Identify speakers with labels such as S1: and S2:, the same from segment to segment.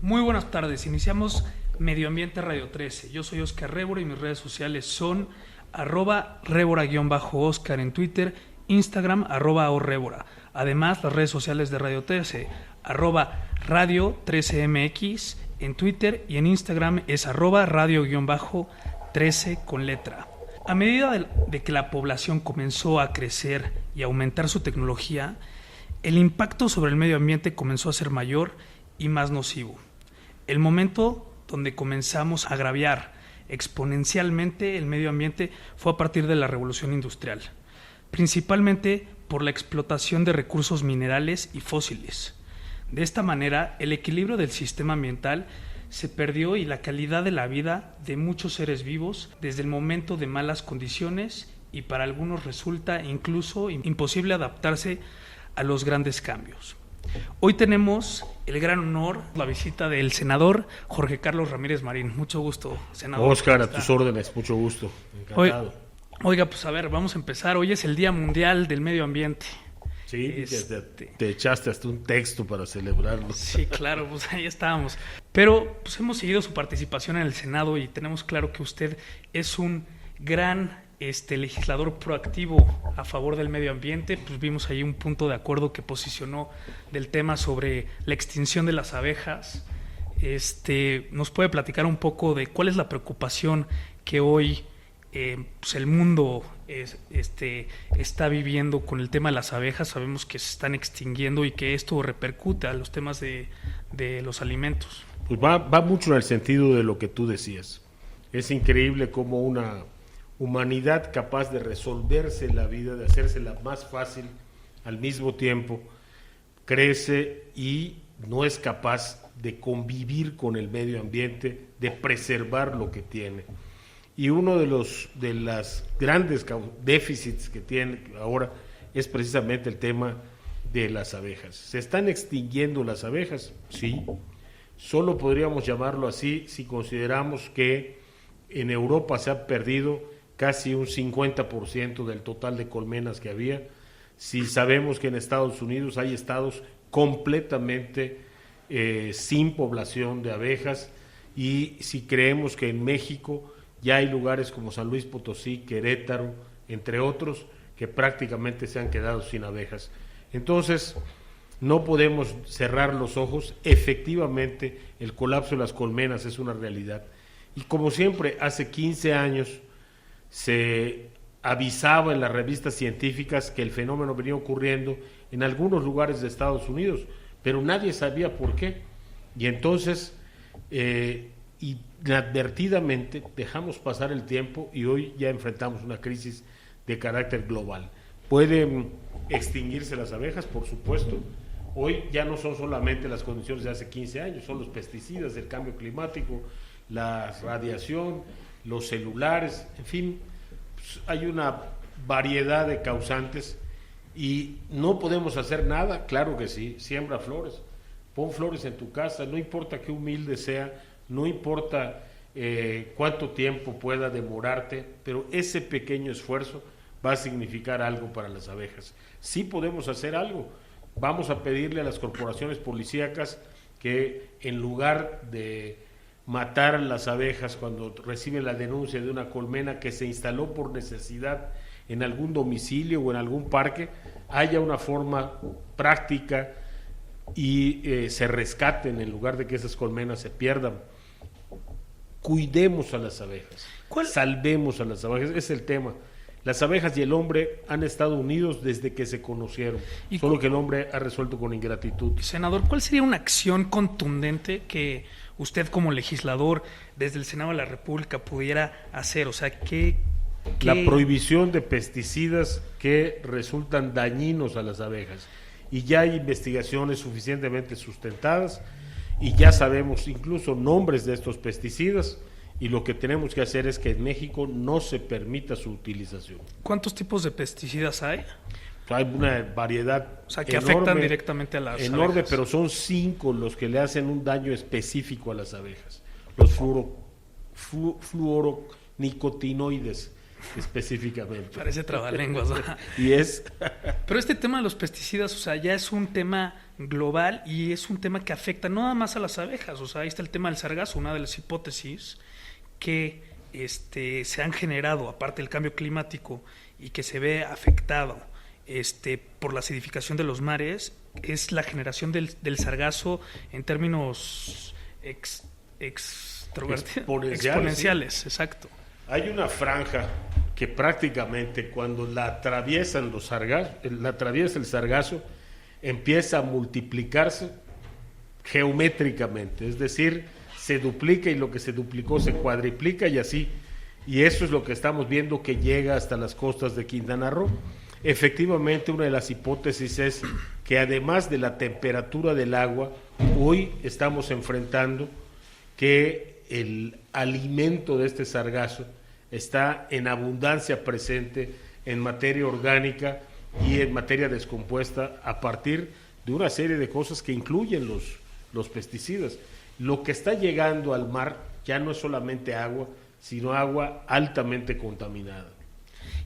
S1: Muy buenas tardes, iniciamos Medio Ambiente Radio 13. Yo soy Oscar Rébora y mis redes sociales son @Rébora_Oscar en Twitter, Instagram @Orrébora. Además, las redes sociales de Radio 13, @Radio 13MX en Twitter y en Instagram es @Radio_13 con letra. A medida de que la población comenzó a crecer y aumentar su tecnología, el impacto sobre el medio ambiente comenzó a ser mayor y más nocivo. El momento donde comenzamos a agraviar exponencialmente el medio ambiente fue a partir de la revolución industrial, principalmente por la explotación de recursos minerales y fósiles. De esta manera, el equilibrio del sistema ambiental se perdió y la calidad de la vida de muchos seres vivos desde el momento de malas condiciones, y para algunos resulta incluso imposible adaptarse a los grandes cambios. Hoy tenemos el gran honor, la visita del senador Jorge Carlos Ramírez Marín. Mucho gusto, senador.
S2: Oscar, a tus órdenes, mucho gusto. Encantado.
S1: Oiga, pues a ver, vamos a empezar. Hoy es el Día Mundial del Medio Ambiente.
S2: Sí, te echaste hasta un texto para celebrarlo.
S1: Sí, claro, pues ahí estábamos. Pero pues hemos seguido su participación en el Senado y tenemos claro que usted es un gran legislador proactivo a favor del medio ambiente. Pues vimos ahí un punto de acuerdo que posicionó del tema sobre la extinción de las abejas. ¿Nos puede platicar un poco de cuál es la preocupación que hoy pues el mundo está viviendo con el tema de las abejas? Sabemos que se están extinguiendo y que esto repercute a los temas de los alimentos.
S2: Pues va mucho en el sentido de lo que tú decías. Es increíble cómo una humanidad capaz de resolverse la vida, de hacérsela más fácil al mismo tiempo, crece y no es capaz de convivir con el medio ambiente, de preservar lo que tiene. Y uno de los grandes déficits que tiene ahora es precisamente el tema de las abejas. ¿Se están extinguiendo las abejas? Sí. Solo podríamos llamarlo así si consideramos que en Europa se ha perdido casi un 50% del total de colmenas que había. Si sabemos que en Estados Unidos hay estados completamente sin población de abejas, y si creemos que en México ya hay lugares como San Luis Potosí, Querétaro, entre otros, que prácticamente se han quedado sin abejas. Entonces, no podemos cerrar los ojos. Efectivamente, el colapso de las colmenas es una realidad. Y como siempre, hace 15 años se avisaba en las revistas científicas que el fenómeno venía ocurriendo en algunos lugares de Estados Unidos, pero nadie sabía por qué. Y entonces, inadvertidamente, dejamos pasar el tiempo y hoy ya enfrentamos una crisis de carácter global. ¿Pueden extinguirse las abejas? Por supuesto. Hoy ya no son solamente las condiciones de hace 15 años, son los pesticidas, el cambio climático, la radiación, los celulares, en fin, pues hay una variedad de causantes y no podemos hacer nada. Claro que sí, siembra flores, pon flores en tu casa, no importa qué humilde sea, no importa cuánto tiempo pueda demorarte, pero ese pequeño esfuerzo va a significar algo para las abejas. Sí podemos hacer algo. Vamos a pedirle a las corporaciones policíacas que en lugar de matar las abejas cuando reciben la denuncia de una colmena que se instaló por necesidad en algún domicilio o en algún parque, haya una forma práctica y se rescaten en lugar de que esas colmenas se pierdan. Cuidemos a las abejas, salvemos a las abejas, es el tema. Las abejas y el hombre han estado unidos desde que se conocieron, solo que el hombre ha resuelto con ingratitud.
S1: Senador, ¿cuál sería una acción contundente que usted como legislador desde el Senado de la República pudiera hacer? O sea,
S2: La prohibición de pesticidas que resultan dañinos a las abejas. Y ya hay investigaciones suficientemente sustentadas y ya sabemos incluso nombres de estos pesticidas, y lo que tenemos que hacer es que en México no se permita su utilización.
S1: ¿Cuántos tipos de pesticidas hay?
S2: Hay una variedad,
S1: o sea, que afectan directamente a las
S2: enorme,
S1: abejas.
S2: Pero son 5 los que le hacen un daño específico a las abejas. Los fluoronicotinoides, específicamente.
S1: Parece trabalenguas, ¿verdad?
S2: Y es...
S1: Pero este tema de los pesticidas, o sea, ya es un tema global y es un tema que afecta no nada más a las abejas. O sea, ahí está el tema del sargazo, una de las hipótesis que se han generado, aparte del cambio climático, y que se ve afectado por la acidificación de los mares, es la generación del sargazo en términos exponenciales, sí. Exacto.
S2: Hay una franja que prácticamente cuando la atraviesan la atraviesa el sargazo, empieza a multiplicarse geométricamente, es decir, se duplica y lo que se duplicó se cuadriplica y así, y eso es lo que estamos viendo que llega hasta las costas de Quintana Roo. Efectivamente, una de las hipótesis es que además de la temperatura del agua, hoy estamos enfrentando que el alimento de este sargazo está en abundancia presente en materia orgánica y en materia descompuesta a partir de una serie de cosas que incluyen los pesticidas. Lo que está llegando al mar ya no es solamente agua, sino agua altamente contaminada.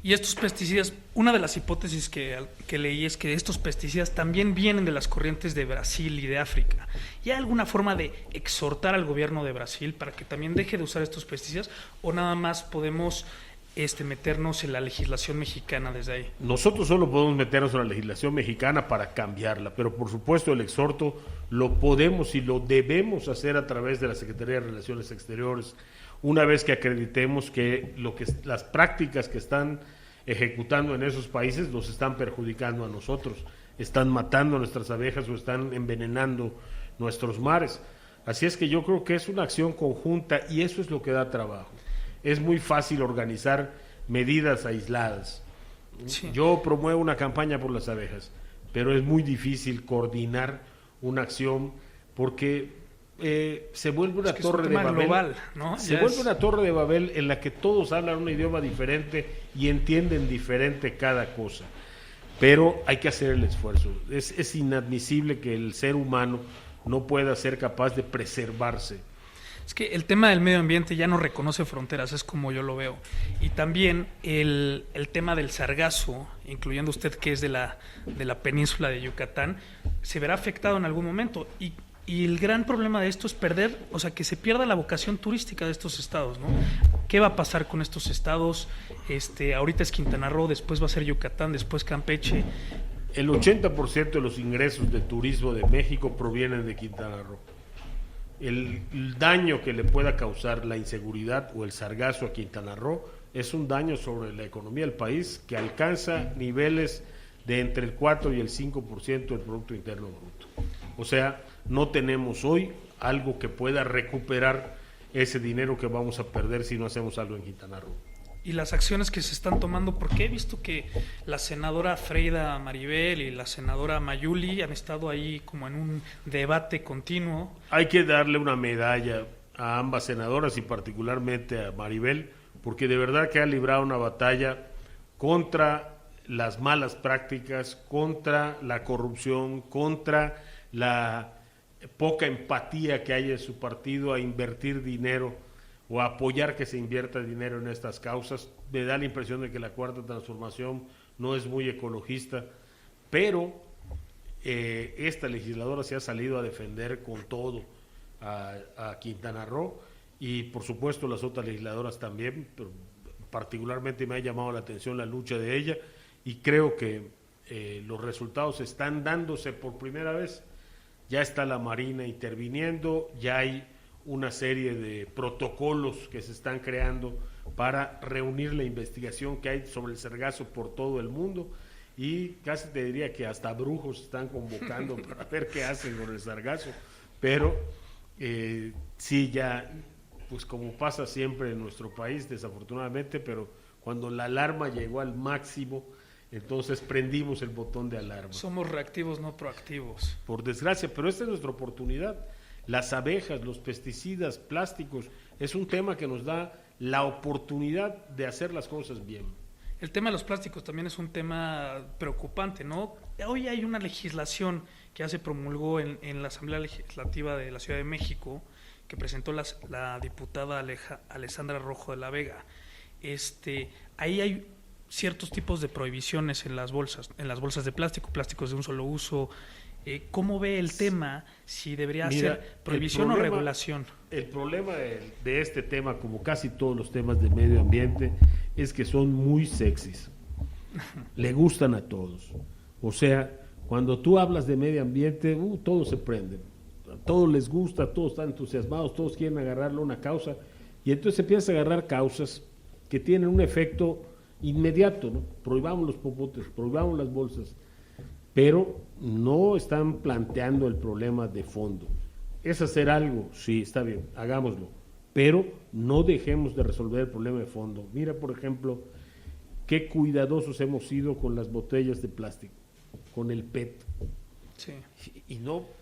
S1: Y estos pesticidas, una de las hipótesis que leí es que estos pesticidas también vienen de las corrientes de Brasil y de África. ¿Y hay alguna forma de exhortar al gobierno de Brasil para que también deje de usar estos pesticidas o nada más podemos meternos en la legislación mexicana desde ahí?
S2: Nosotros solo podemos meternos en la legislación mexicana para cambiarla, pero por supuesto el exhorto lo podemos y lo debemos hacer a través de la Secretaría de Relaciones Exteriores, una vez que acreditemos que las prácticas que están ejecutando en esos países nos están perjudicando a nosotros, están matando a nuestras abejas o están envenenando nuestros mares. Así es que yo creo que es una acción conjunta y eso es lo que da trabajo. Es muy fácil organizar medidas aisladas. Sí. Yo promuevo una campaña por las abejas, pero es muy difícil coordinar una acción porque se vuelve una torre de Babel global, ¿no? Se vuelve una torre de Babel en la que todos hablan un idioma diferente y entienden diferente cada cosa, pero hay que hacer el esfuerzo. Es inadmisible que el ser humano no pueda ser capaz de preservarse.
S1: Es que el tema del medio ambiente ya no reconoce fronteras, es como yo lo veo. Y también el tema del sargazo, incluyendo usted que es de la península de Yucatán, se verá afectado en algún momento. Y el gran problema de esto es que se pierda la vocación turística de estos estados, ¿no? ¿Qué va a pasar con estos estados? Ahorita es Quintana Roo, después va a ser Yucatán, después Campeche.
S2: El 80% de los ingresos de turismo de México provienen de Quintana Roo. El daño que le pueda causar la inseguridad o el sargazo a Quintana Roo es un daño sobre la economía del país que alcanza niveles de entre el 4 y el 5% del Producto Interno Bruto. O sea, no tenemos hoy algo que pueda recuperar ese dinero que vamos a perder si no hacemos algo en Quintana Roo.
S1: Y las acciones que se están tomando, porque he visto que la senadora Freida Maribel y la senadora Mayuli han estado ahí como en un debate continuo.
S2: Hay que darle una medalla a ambas senadoras y particularmente a Maribel, porque de verdad que ha librado una batalla contra las malas prácticas, contra la corrupción, contra la poca empatía que hay en su partido a invertir dinero o a apoyar que se invierta dinero en estas causas. Me da la impresión de que la Cuarta Transformación no es muy ecologista, pero esta legisladora se ha salido a defender con todo a Quintana Roo y por supuesto las otras legisladoras también, pero particularmente me ha llamado la atención la lucha de ella y creo que los resultados están dándose por primera vez. Ya está la Marina interviniendo, ya hay una serie de protocolos que se están creando para reunir la investigación que hay sobre el sargazo por todo el mundo y casi te diría que hasta brujos están convocando para ver qué hacen con el sargazo, pero sí ya, pues como pasa siempre en nuestro país desafortunadamente, pero cuando la alarma llegó al máximo, entonces prendimos el botón de alarma.
S1: Somos reactivos, no proactivos.
S2: Por desgracia, pero esta es nuestra oportunidad. Las abejas, los pesticidas, plásticos, es un tema que nos da la oportunidad de hacer las cosas bien.
S1: El tema de los plásticos también es un tema preocupante, ¿no? Hoy hay una legislación que ya se promulgó en la Asamblea Legislativa de la Ciudad de México, que presentó la diputada Alessandra Rojo de la Vega, ahí hay ciertos tipos de prohibiciones en las bolsas de plástico, plásticos de un solo uso. ¿Cómo ve el tema? Si debería ser prohibición o regulación.
S2: El problema de este tema, como casi todos los temas de medio ambiente, es que son muy sexys. Le gustan a todos. O sea, cuando tú hablas de medio ambiente, todos se prenden. A todos les gusta, todos están entusiasmados, todos quieren agarrarle una causa. Y entonces se empieza a agarrar causas que tienen un efecto inmediato, ¿no? Prohibamos los popotes, prohibamos las bolsas, pero no están planteando el problema de fondo. ¿Es hacer algo? Sí, está bien, hagámoslo, pero no dejemos de resolver el problema de fondo. Mira, por ejemplo, qué cuidadosos hemos sido con las botellas de plástico, con el PET.
S1: Sí.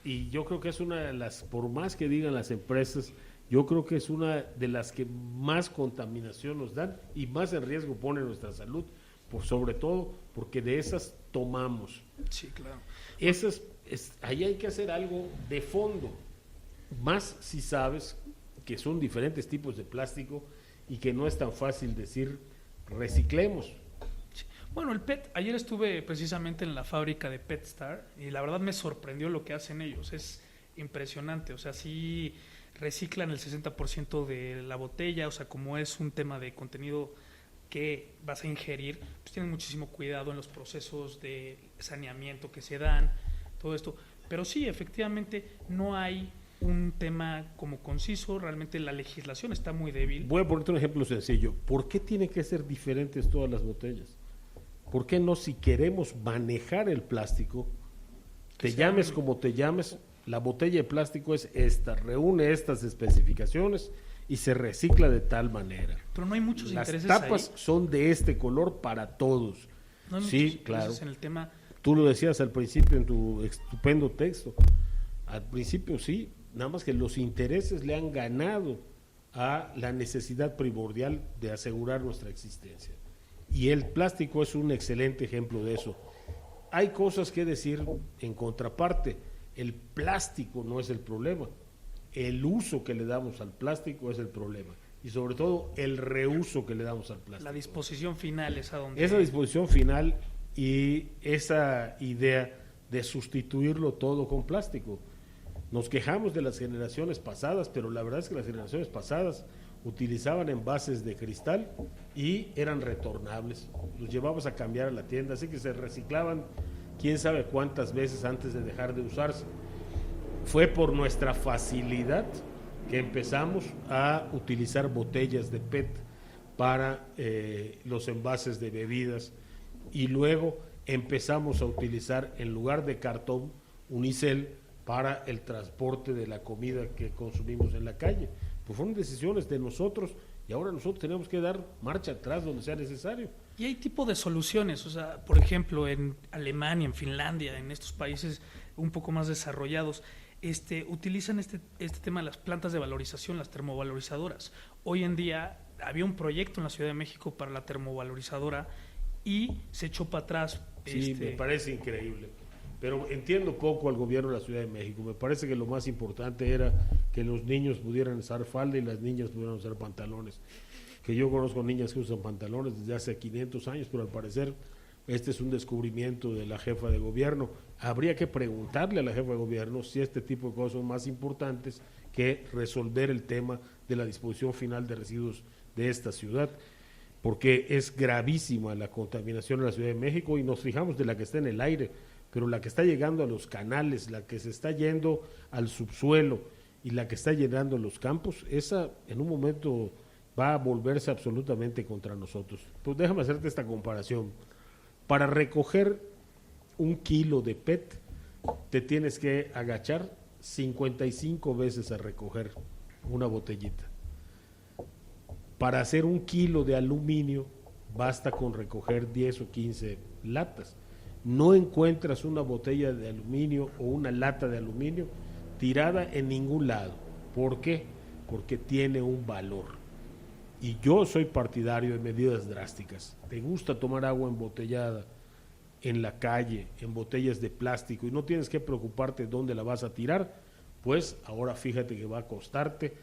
S2: Y yo creo que es una de las, por más que digan las empresas, yo creo que es una de las que más contaminación nos dan y más en riesgo pone nuestra salud, sobre todo porque de esas tomamos.
S1: Sí, claro.
S2: Ahí hay que hacer algo de fondo, más si sabes que son diferentes tipos de plástico y que no es tan fácil decir reciclemos.
S1: Sí. Bueno, el PET, ayer estuve precisamente en la fábrica de PetStar y la verdad me sorprendió lo que hacen ellos, es impresionante, o sea, sí reciclan el 60% de la botella, o sea, como es un tema de contenido que vas a ingerir, pues tienen muchísimo cuidado en los procesos de saneamiento que se dan, todo esto. Pero sí, efectivamente, no hay un tema como conciso, realmente la legislación está muy débil.
S2: Voy a ponerte un ejemplo sencillo. ¿Por qué tienen que ser diferentes todas las botellas? ¿Por qué no, si queremos manejar el plástico, te llames como te llames, la botella de plástico es esta, reúne estas especificaciones y se recicla de tal manera?
S1: Pero no hay muchos intereses
S2: Las tapas
S1: ahí.
S2: son de este color para todos.
S1: No hay
S2: sí,
S1: muchos
S2: claro.
S1: en el tema.
S2: Tú lo decías al principio en tu estupendo texto. Al principio sí, nada más que los intereses le han ganado a la necesidad primordial de asegurar nuestra existencia. Y el plástico es un excelente ejemplo de eso. Hay cosas que decir en contraparte. El plástico no es el problema. El uso que le damos al plástico es el problema. Y sobre todo el reuso que le damos al plástico.
S1: La disposición final es a donde...
S2: Esa disposición final y esa idea de sustituirlo todo con plástico. Nos quejamos de las generaciones pasadas, pero la verdad es que las generaciones pasadas utilizaban envases de cristal y eran retornables. Los llevabas a cambiar a la tienda, así que se reciclaban quién sabe cuántas veces antes de dejar de usarse. Fue por nuestra facilidad que empezamos a utilizar botellas de PET para los envases de bebidas y luego empezamos a utilizar en lugar de cartón unicel para el transporte de la comida que consumimos en la calle. Pues fueron decisiones de nosotros y ahora nosotros tenemos que dar marcha atrás donde sea necesario.
S1: Y hay tipo de soluciones, o sea, por ejemplo, en Alemania, en Finlandia, en estos países un poco más desarrollados, utilizan este tema de las plantas de valorización, las termovalorizadoras. Hoy en día había un proyecto en la Ciudad de México para la termovalorizadora y se echó para atrás.
S2: Sí, me parece increíble. Pero entiendo poco al gobierno de la Ciudad de México. Me parece que lo más importante era que los niños pudieran usar falda y las niñas pudieran usar pantalones. Que yo conozco niñas que usan pantalones desde hace 500 años, pero al parecer este es un descubrimiento de la jefa de gobierno. Habría que preguntarle a la jefa de gobierno si este tipo de cosas son más importantes que resolver el tema de la disposición final de residuos de esta ciudad, porque es gravísima la contaminación en la Ciudad de México y nos fijamos de la que está en el aire, pero la que está llegando a los canales, la que se está yendo al subsuelo y la que está llenando los campos, esa en un momento va a volverse absolutamente contra nosotros. Pues déjame hacerte esta comparación. Para recoger 1 kilo de PET, te tienes que agachar 55 veces a recoger una botellita. Para hacer 1 kilo de aluminio, basta con recoger 10 o 15 latas. No encuentras una botella de aluminio o una lata de aluminio tirada en ningún lado. ¿Por qué? Porque tiene un valor. Y yo soy partidario de medidas drásticas. ¿Te gusta tomar agua embotellada en la calle, en botellas de plástico, y no tienes que preocuparte dónde la vas a tirar? Pues ahora fíjate que va a costarte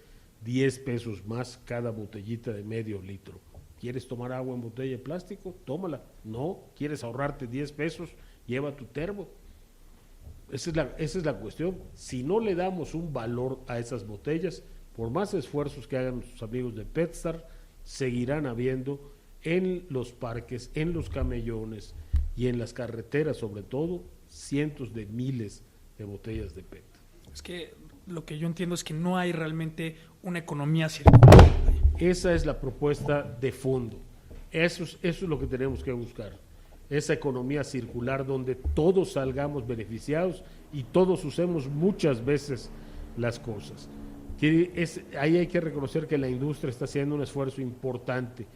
S2: 10 pesos más cada botellita de medio litro. ¿Quieres tomar agua en botella de plástico? Tómala. No, ¿quieres ahorrarte 10 pesos? Lleva tu termo. Esa es la cuestión. Si no le damos un valor a esas botellas, por más esfuerzos que hagan nuestros amigos de PetStar, seguirán habiendo en los parques, en los camellones y en las carreteras sobre todo, cientos de miles de botellas de PET.
S1: Es que lo que yo entiendo es que no hay realmente una economía circular.
S2: Esa es la propuesta de fondo. Eso es lo que tenemos que buscar. Esa economía circular donde todos salgamos beneficiados y todos usemos muchas veces las cosas. Ahí hay que reconocer que la industria está haciendo un esfuerzo importante.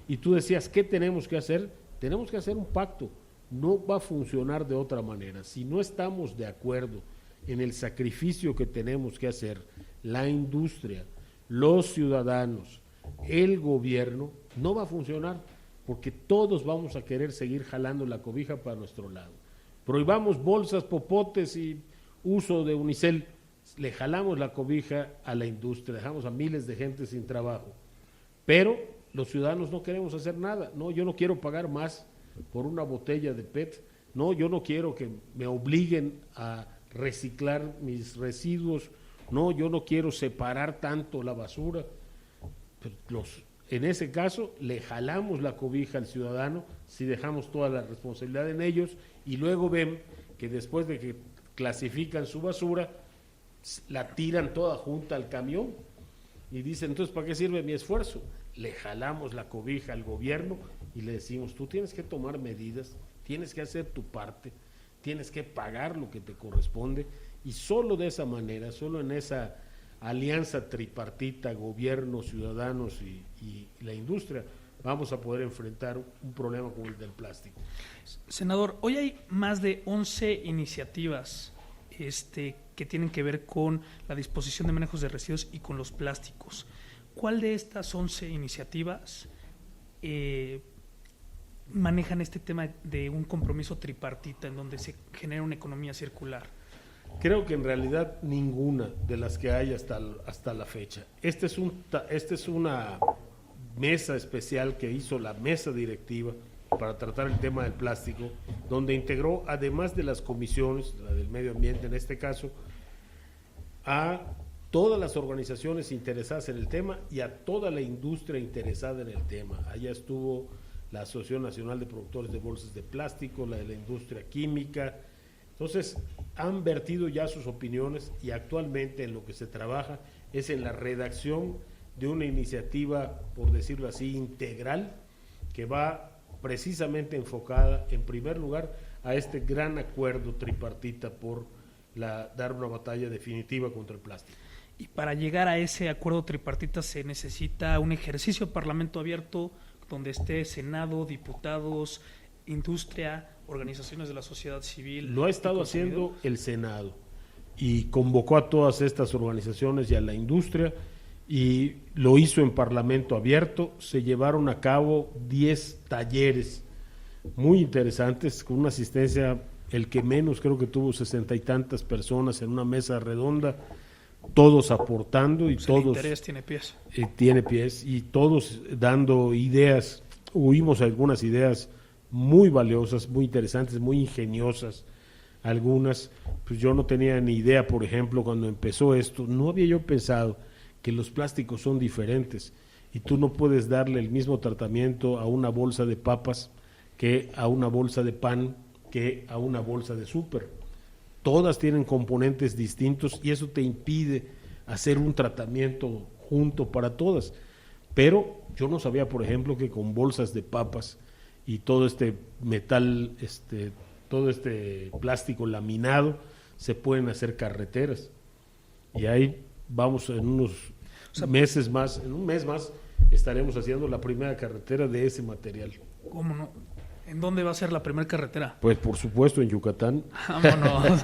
S2: Y tú decías, ¿qué tenemos que hacer? Tenemos que hacer un pacto. No va a funcionar de otra manera. Si no estamos de acuerdo en el sacrificio que tenemos que hacer, la industria, los ciudadanos, el gobierno, no va a funcionar, porque todos vamos a querer seguir jalando la cobija para nuestro lado. Prohibamos bolsas, popotes y uso de unicel, le jalamos la cobija a la industria, dejamos a miles de gente sin trabajo, pero los ciudadanos no queremos hacer nada. No, yo no quiero pagar más por una botella de PET, no, yo no quiero que me obliguen a reciclar mis residuos, no, yo no quiero separar tanto la basura. En ese caso le jalamos la cobija al ciudadano si dejamos toda la responsabilidad en ellos, y luego ven que después de que clasifican su basura la tiran toda junta al camión y dicen, entonces ¿para qué sirve mi esfuerzo? Le jalamos la cobija al gobierno y le decimos, tú tienes que tomar medidas, tienes que hacer tu parte, tienes que pagar lo que te corresponde, y solo de esa manera, solo en esa alianza tripartita, gobierno, ciudadanos y la industria, vamos a poder enfrentar un problema como el del plástico.
S1: Senador, hoy hay más de 11 iniciativas que tienen que ver con la disposición de manejos de residuos y con los plásticos. ¿Cuál de estas 11 iniciativas manejan este tema de un compromiso tripartita en donde se genera una economía circular?
S2: Creo que en realidad ninguna de las que hay hasta la fecha. Esta es una mesa especial que hizo la mesa directiva para tratar el tema del plástico, donde integró, además de las comisiones, la del medio ambiente en este caso, a todas las organizaciones interesadas en el tema y a toda la industria interesada en el tema. Allá estuvo la Asociación Nacional de Productores de Bolsas de Plástico, la de la industria química. Entonces, han vertido ya sus opiniones, y actualmente en lo que se trabaja es en la redacción de una iniciativa, por decirlo así, integral, que va precisamente enfocada, en primer lugar, a este gran acuerdo tripartita por dar una batalla definitiva contra el plástico.
S1: Y para llegar a ese acuerdo tripartita se necesita un ejercicio de parlamento abierto donde esté Senado, diputados, industria, organizaciones de la sociedad civil.
S2: Lo ha estado haciendo el Senado y convocó a todas estas organizaciones y a la industria, y lo hizo en parlamento abierto. Se llevaron a cabo 10 talleres muy interesantes con una asistencia, el que menos creo que tuvo 60 y tantas personas en una mesa redonda, todos aportando, y
S1: pues
S2: todos...
S1: El interés tiene pies.
S2: Tiene pies, y todos dando ideas. Oímos algunas ideas muy valiosas, muy interesantes, muy ingeniosas. Algunas, pues yo no tenía ni idea, por ejemplo, cuando empezó esto, no había yo pensado que los plásticos son diferentes, y tú no puedes darle el mismo tratamiento a una bolsa de papas que a una bolsa de pan, que a una bolsa de súper. Todas tienen componentes distintos y eso te impide hacer un tratamiento junto para todas. Pero yo no sabía, por ejemplo, que con bolsas de papas y todo este metal, todo este plástico laminado, se pueden hacer carreteras. Y ahí vamos en unos meses más, en un mes más, estaremos haciendo la primera carretera de ese material.
S1: ¿Cómo no? ¿En dónde va a ser la primera carretera?
S2: Pues por supuesto en Yucatán.
S1: Vámonos.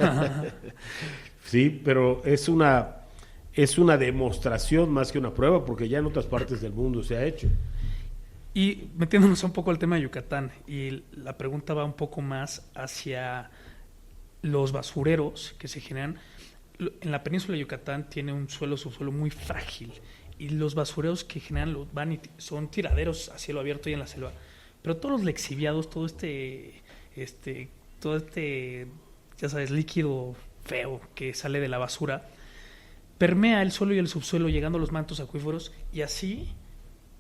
S2: Sí, pero es una demostración más que una prueba, porque ya en otras partes del mundo se ha hecho.
S1: Y metiéndonos un poco al tema de Yucatán, y la pregunta va un poco más hacia los basureros que se generan. en la península de Yucatán tiene un subsuelo muy frágil y los basureros que generan van y son tiraderos a cielo abierto y en la selva. Pero todos los lexiviados, todo este, ya sabes, líquido feo que sale de la basura, permea el suelo y el subsuelo llegando a los mantos acuíferos y así,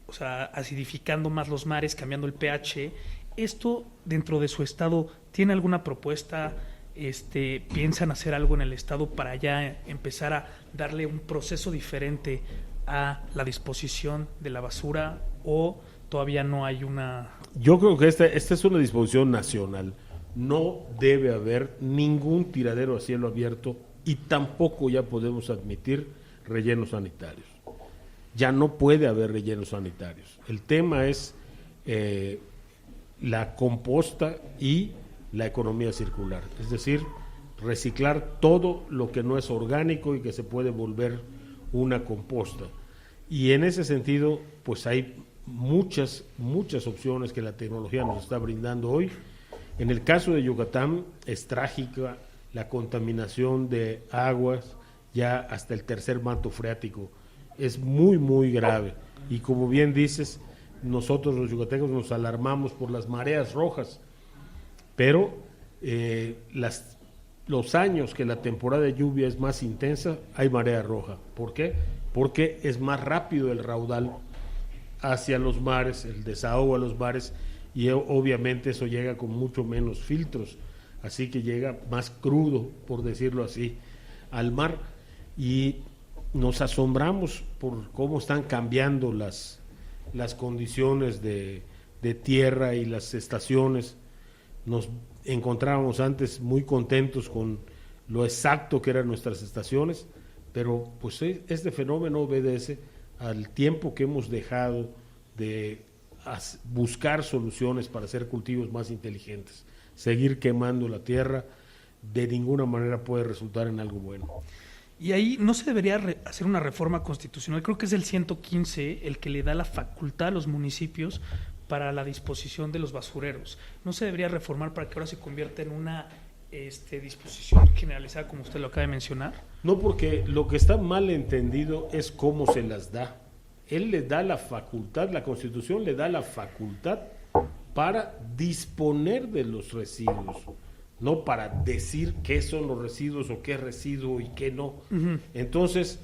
S1: o sea, acidificando más los mares, cambiando el pH. Esto, dentro de su estado, ¿tiene alguna propuesta? ¿Piensan hacer algo en el estado para ya empezar a darle un proceso diferente a la disposición de la basura, o todavía no hay una...?
S2: Yo creo que esta es una disposición nacional. No debe haber ningún tiradero a cielo abierto y tampoco ya podemos admitir rellenos sanitarios. Ya no puede haber rellenos sanitarios. El tema es la composta y la economía circular, es decir, reciclar todo lo que no es orgánico y que se puede volver una composta. Y en ese sentido, pues hay muchas opciones que la tecnología nos está brindando hoy. En el caso de Yucatán es trágica la contaminación de aguas, ya hasta el tercer manto freático. Es muy grave. Y como bien dices, nosotros los yucatecos nos alarmamos por las mareas rojas, pero los años que la temporada de lluvia es más intensa, hay marea roja. ¿Por qué? Porque es más rápido el raudal hacia los mares, el desahogo a los mares, y obviamente eso llega con mucho menos filtros, así que llega más crudo, por decirlo así, al mar, y nos asombramos por cómo están cambiando las condiciones de tierra y las estaciones. Nos encontrábamos antes muy contentos con lo exacto que eran nuestras estaciones, pero pues este fenómeno obedece al tiempo que hemos dejado de buscar soluciones para hacer cultivos más inteligentes. Seguir quemando la tierra de ninguna manera puede resultar en algo bueno.
S1: Y ahí no se debería hacer una reforma constitucional. Creo que es el 115 el que le da la facultad a los municipios para la disposición de los basureros. ¿No se debería reformar para que ahora se convierta en una disposición generalizada, como usted lo acaba de mencionar?
S2: No, porque lo que está mal entendido es cómo se las da. Él le da la facultad, la Constitución le da la facultad para disponer de los residuos, no para decir qué son los residuos o qué es residuo y qué no. Uh-huh. Entonces,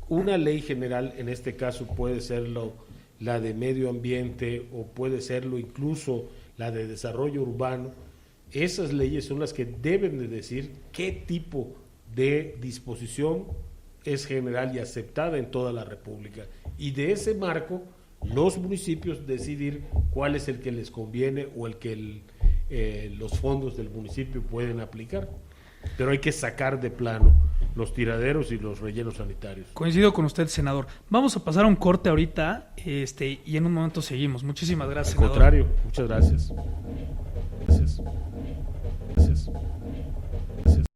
S2: una ley general, en este caso puede serlo la de medio ambiente o puede serlo incluso la de desarrollo urbano. Esas leyes son las que deben de decir qué tipo de disposición es general y aceptada en toda la República. Y de ese marco, los municipios decidir cuál es el que les conviene o el que los fondos del municipio pueden aplicar. Pero hay que sacar de plano los tiraderos y los rellenos sanitarios.
S1: Coincido con usted, senador. Vamos a pasar a un corte ahorita y en un momento seguimos. Muchísimas gracias, senador.
S2: Al contrario, muchas gracias. Gracias. Gracias. Gracias.